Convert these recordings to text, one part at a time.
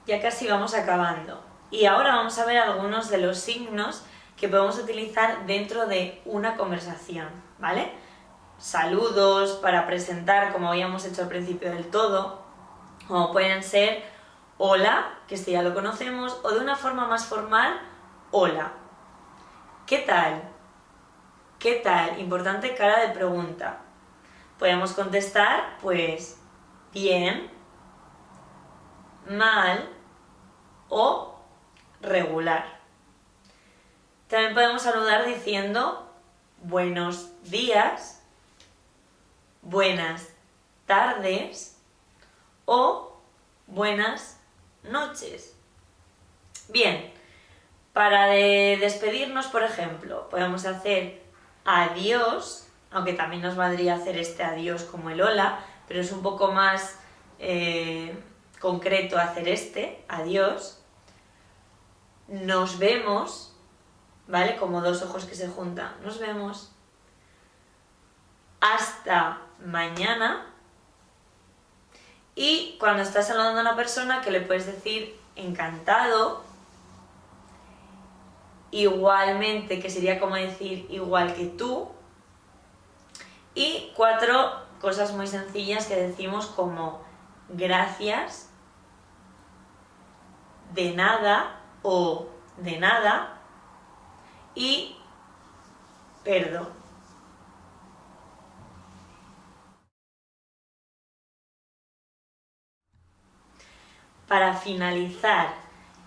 ya casi vamos acabando. Y ahora vamos a ver algunos de los signos que podemos utilizar dentro de una conversación, ¿vale? Saludos para presentar, como habíamos hecho al principio del todo, como pueden ser hola, que este ya lo conocemos, o de una forma más formal, hola. ¿Qué tal? ¿Qué tal? Importante cara de pregunta. Podemos contestar, pues, bien, mal o regular. También podemos saludar diciendo buenos días, buenas tardes o buenas noches. Bien, para despedirnos, por ejemplo, podemos hacer adiós, aunque también nos valdría hacer este adiós como el hola, pero es un poco más concreto hacer este, adiós. Nos vemos, ¿vale? Como dos ojos que se juntan. Nos vemos. Hasta mañana. Y cuando estás saludando a una persona, que le puedes decir encantado. Igualmente, que sería como decir igual que tú. Y 4 cosas muy sencillas que decimos como gracias, de nada o de nada y perdón. Para finalizar,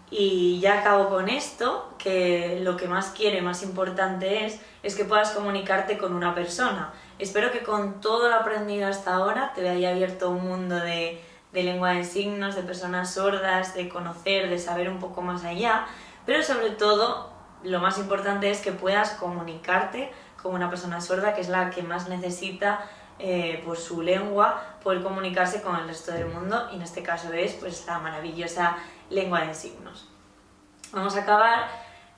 y ya acabo con esto, que lo que más quiero y más importante es que puedas comunicarte con una persona. Espero que con todo lo aprendido hasta ahora te haya abierto un mundo de lengua de signos, de personas sordas, de conocer, de saber un poco más allá, pero sobre todo lo más importante es que puedas comunicarte con una persona sorda, que es la que más necesita por su lengua poder comunicarse con el resto del mundo, y en este caso es pues la maravillosa lengua de signos. Vamos a acabar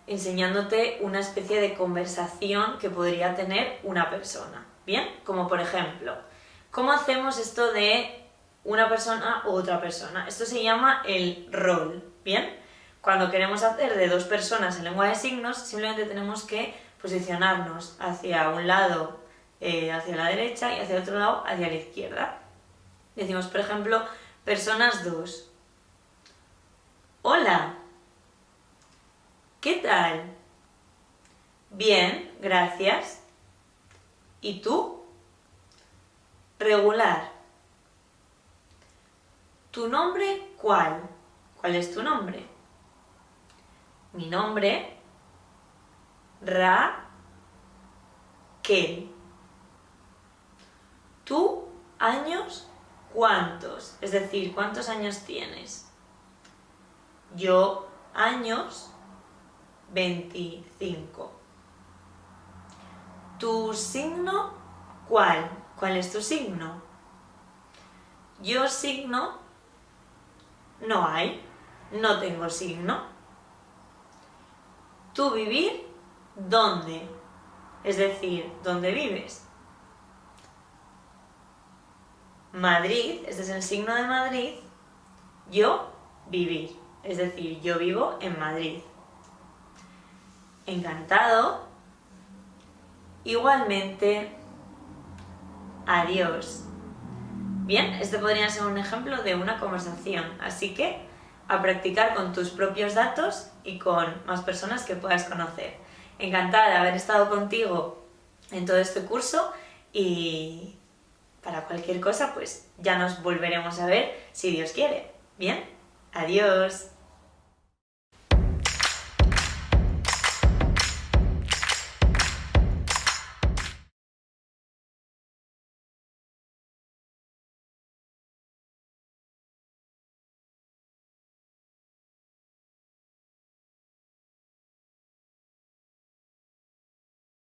enseñándote una especie de conversación que podría tener una persona, ¿bien? Como por ejemplo, ¿cómo hacemos esto de una persona u otra persona? Esto se llama el rol, ¿bien? Cuando queremos hacer de 2 personas en lengua de signos, simplemente tenemos que posicionarnos hacia un lado, hacia la derecha, y hacia otro lado, hacia la izquierda. Decimos, por ejemplo, personas 2. Hola. ¿Qué tal? Bien, gracias. ¿Y tú? Regular. ¿Tu nombre cuál? ¿Cuál es tu nombre? Mi nombre, Raquel. ¿Tú, años, cuántos? Es decir, ¿cuántos años tienes? Yo, años, 25. ¿Tu signo cuál? ¿Cuál es tu signo? Yo signo, no hay, no tengo signo. ¿Tú vivir? ¿Dónde? Es decir, ¿dónde vives? Madrid, este es el signo de Madrid. Yo, vivir, es decir, yo vivo en Madrid. Encantado. Igualmente, adiós. Bien, este podría ser un ejemplo de una conversación, así que a practicar con tus propios datos y con más personas que puedas conocer. Encantada de haber estado contigo en todo este curso, y para cualquier cosa pues ya nos volveremos a ver si Dios quiere. Bien, adiós.